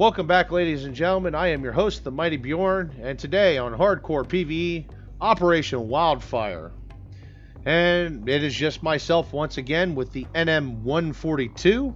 Welcome back, ladies and gentlemen. I am your host, the Mighty Bjorn, and today on Hardcore PvE, Operation Wildfire. And it is just myself once again with the NM142.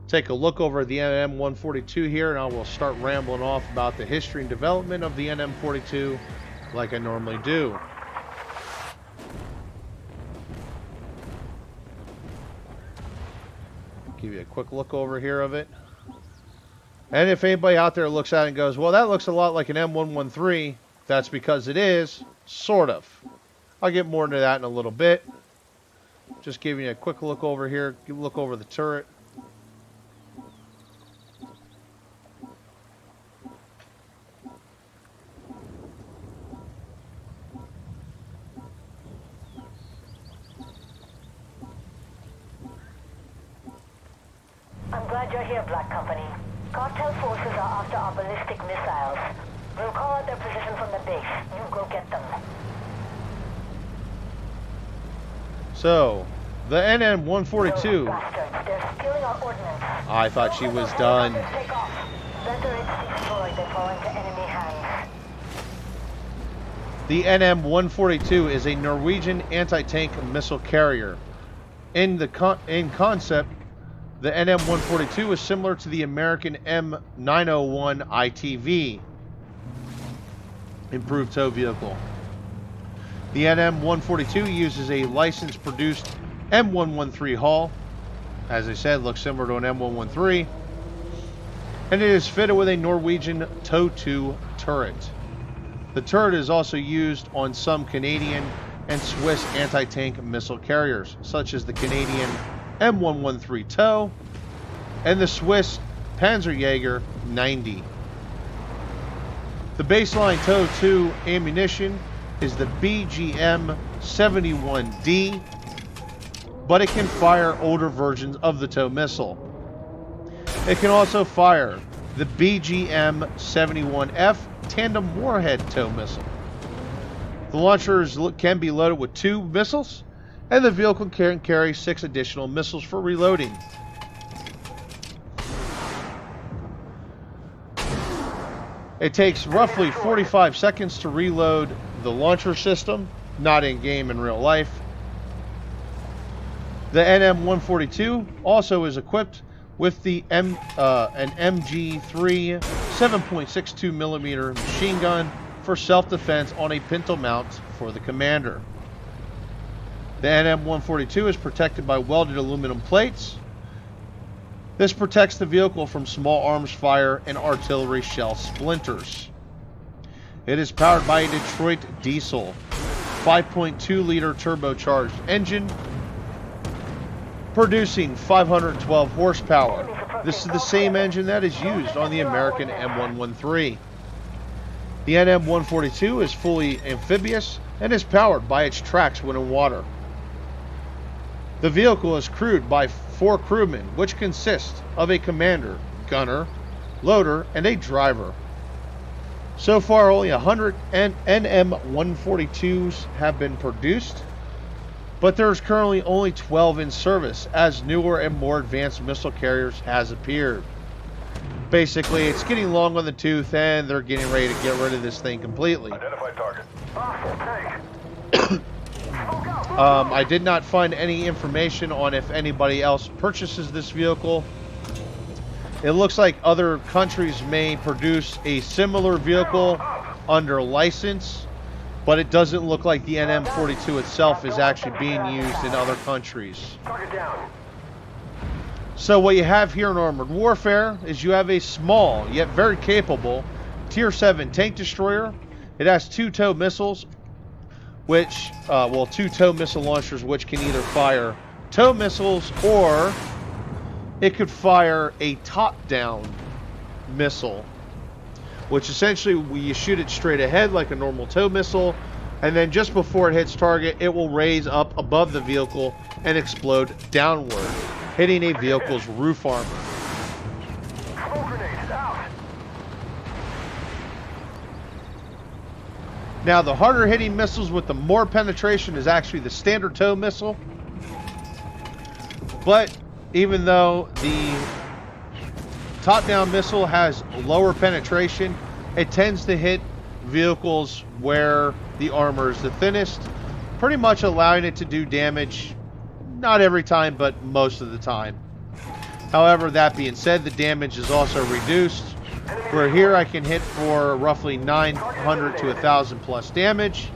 Take a look over the NM142 here, and I will start rambling off about the history and development of the NM42 like I normally do. Give you a quick look over here of it. And if anybody out there looks at it and goes, well, that looks a lot like an M113, that's because it is, sort of. I'll get more into that in a little bit. Just giving you a quick look over here, look over the turret. I'm glad you're here, Black Company. Cartel forces are after our ballistic missiles. We'll call out their position from the base. You go get them. So, the NM142. Those bastards, they're stealing our ordnance. I thought she was done. Take off. Better it's destroyed than fall into enemy hands. The NM142 is a Norwegian anti-tank missile carrier. In concept, the NM142 is similar to the American M901 ITV improved tow vehicle. The NM142 uses a license-produced M113 hull. As I said, looks similar to an M113. And it is fitted with a Norwegian Tow 2 turret. The turret is also used on some Canadian and Swiss anti-tank missile carriers, such as the Canadian M113 TOW and the Swiss Panzerjäger 90. The baseline TOW 2 ammunition is the BGM-71D, but it can fire older versions of the TOW missile. It can also fire the BGM-71F tandem warhead TOW missile. The launchers can be loaded with 2 missiles, and the vehicle can carry 6 additional missiles for reloading. It takes roughly 45 seconds to reload the launcher system, not in game in real life. The NM142 also is equipped with the an MG3 7.62mm machine gun for self-defense on a pintle mount for the commander. The NM142 is protected by welded aluminum plates. This protects the vehicle from small arms fire and artillery shell splinters. It is powered by a Detroit diesel 5.2-liter turbocharged engine, producing 512 horsepower. This is the same engine that is used on the American M113. The NM142 is fully amphibious and is powered by its tracks when in water. The vehicle is crewed by 4 crewmen, which consist of a commander, gunner, loader, and a driver. So far, only 100 NM142s have been produced, but there's currently only 12 in service as newer and more advanced missile carriers has appeared. Basically, it's getting long on the tooth, and they're getting ready to get rid of this thing completely. Identify target. I did not find any information on if anybody else purchases this vehicle. It looks like other countries may produce a similar vehicle under license, but it doesn't look like the NM42 itself is actually being used in other countries. Target down. So what you have here in Armored Warfare is you have a small, yet very capable, Tier 7 tank destroyer. It has 2 TOW missiles, which, 2 TOW missile launchers, which can either fire TOW missiles or it could fire a top-down missile, which essentially you shoot it straight ahead like a normal TOW missile, and then just before it hits target, it will raise up above the vehicle and explode downward, hitting a vehicle's roof armor. Smoke grenades out. Now, the harder hitting missiles with the more penetration is actually the standard TOW missile. But even though the top-down missile has lower penetration. It tends to hit vehicles where the armor is the thinnest, pretty much allowing it to do damage, not every time, but most of the time. However, that being said, the damage is also reduced, where here I can hit for roughly 900 to 1,000 plus damage.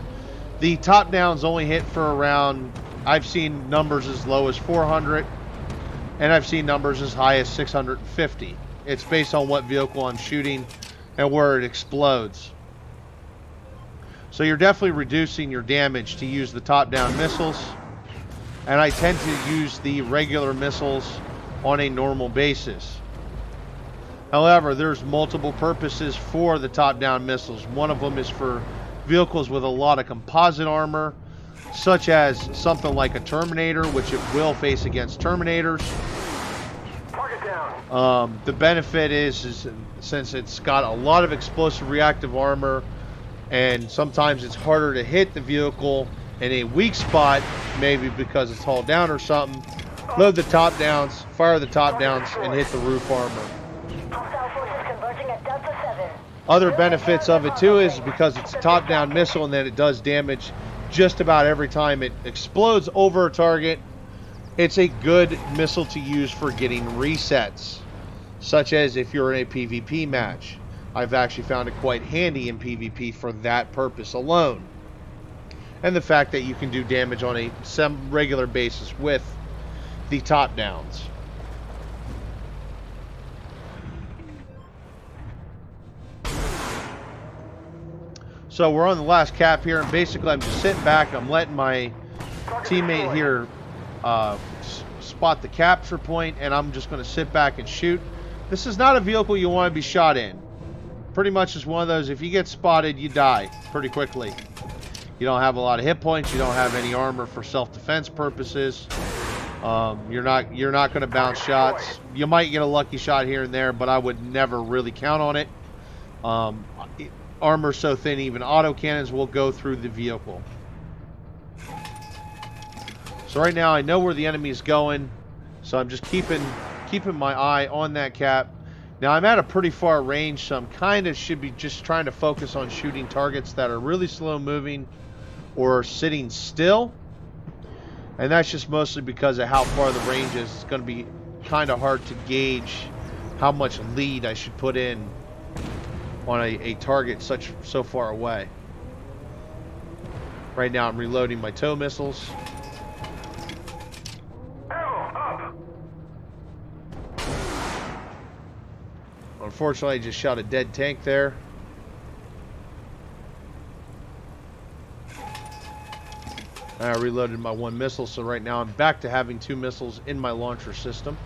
The top-downs only hit for around, I've seen numbers as low as 400, and I've seen numbers as high as 650. It's based on what vehicle I'm shooting and where it explodes. So you're definitely reducing your damage to use the top-down missiles, and I tend to use the regular missiles on a normal basis. However, there's multiple purposes for the top-down missiles. One of them is for vehicles with a lot of composite armor, such as something like a Terminator, which it will face against Terminators. Target down. The benefit is since it's got a lot of explosive reactive armor, and sometimes it's harder to hit the vehicle in a weak spot, maybe because it's hauled down or something, load the top downs, fire the top downs, and hit the roof armor. Hostile forces converging at Delta 7. Other benefits of it too is because it's a top-down missile and that it does damage just about every time it explodes over a target. It's a good missile to use for getting resets, such as if you're in a PvP match. I've actually found it quite handy in PvP for that purpose alone. And the fact that you can do damage on a regular basis with the top-downs. So we're on the last cap here, and basically I'm just sitting back. I'm letting my teammate here spot the capture point, and I'm just going to sit back and shoot. This is not a vehicle you want to be shot in. Pretty much is one of those, if you get spotted, you die pretty quickly. You don't have a lot of hit points. You don't have any armor for self-defense purposes. You're not going to bounce shots. You might get a lucky shot here and there, but I would never really count on it. Armor so thin, even autocannons will go through the vehicle. So right now I know where the enemy is going, so I'm just keeping my eye on that cap. Now I'm at a pretty far range, so I'm kind of should be just trying to focus on shooting targets that are really slow moving or sitting still. And that's just mostly because of how far the range is. It's going to be kind of hard to gauge how much lead I should put in on a target so far away. Right now I'm reloading my tow missiles. Unfortunately, I just shot a dead tank there. I reloaded my one missile, so right now I'm back to having 2 missiles in my launcher system.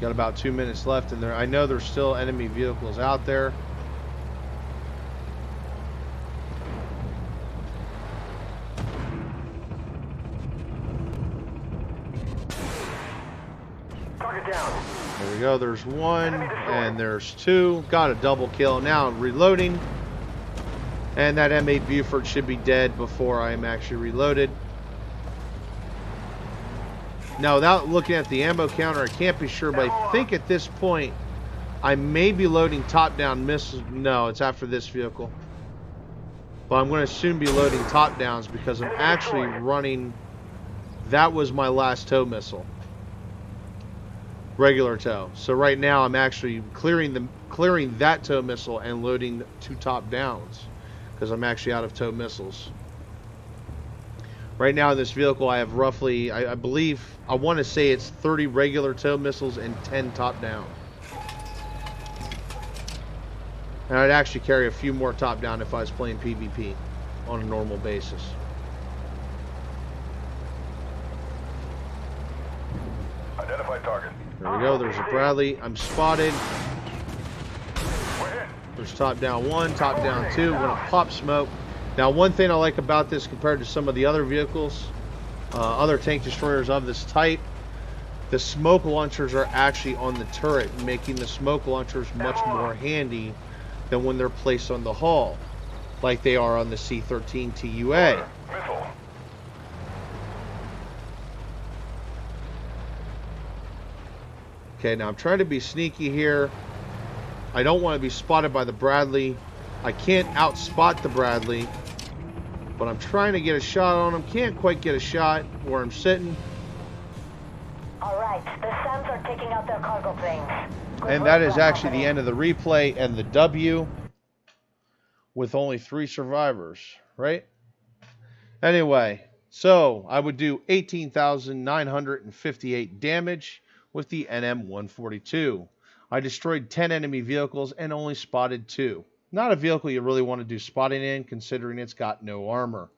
Got about 2 minutes left, and I know there's still enemy vehicles out there. Target down. There we go. There's 1, and there's 2. Got a double kill. Now I'm reloading, and that M8 Buford should be dead before I am actually reloaded. Now, without looking at the ammo counter, I can't be sure, but I think at this point I may be loading top-down missiles. No, it's after this vehicle. But I'm going to soon be loading top-downs because I'm actually running. That was my last tow missile. Regular tow. So right now I'm actually clearing that tow missile and loading 2 top-downs because I'm actually out of tow missiles. Right now in this vehicle I have roughly, I believe, I want to say it's 30 regular tow missiles and 10 top-down. And I'd actually carry a few more top-down if I was playing PvP on a normal basis. Identify target. There we go, there's a Bradley. I'm spotted. We're hit. There's top-down 1, top-down 2. We're going to pop smoke. Now, one thing I like about this compared to some of the other vehicles, other tank destroyers of this type, the smoke launchers are actually on the turret, making the smoke launchers much more handy than when they're placed on the hull, like they are on the C-13 TUA. Missile. Okay, now I'm trying to be sneaky here. I don't want to be spotted by the Bradley. I can't outspot the Bradley, but I'm trying to get a shot on him. Can't quite get a shot where I'm sitting. All right, the SAMs are taking out their cargo planes. Good And work, that is Black actually the Company. end of the replay and the W with only 3 survivors, right? Anyway, so I would do 18,958 damage with the NM142. I destroyed 10 enemy vehicles and only spotted 2. Not a vehicle you really want to do spotting in, considering it's got no armor.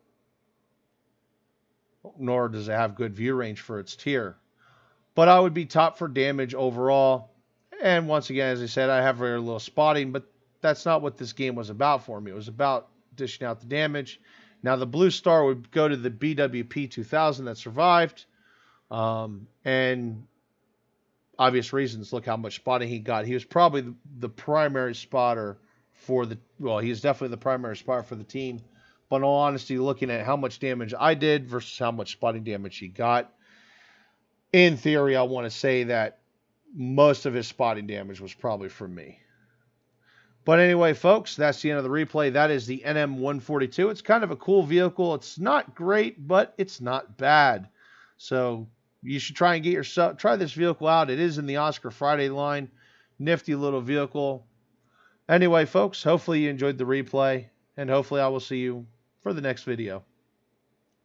Nor does it have good view range for its tier. But I would be top for damage overall. And once again, as I said, I have very little spotting, but that's not what this game was about for me. It was about dishing out the damage. Now, the blue star would go to the BWP 2000 that survived. And obvious reasons, look how much spotting he got. He was probably the primary spotter for the... Well, he is definitely the primary spotter for the team. But in all honesty, looking at how much damage I did versus how much spotting damage he got, in theory, I want to say that most of his spotting damage was probably from me. But anyway, folks, that's the end of the replay. That is the NM142. It's kind of a cool vehicle. It's not great, but it's not bad. So you should try and try this vehicle out. It is in the Oscar Friday line. Nifty little vehicle. Anyway, folks, hopefully you enjoyed the replay, and hopefully I will see you for the next video.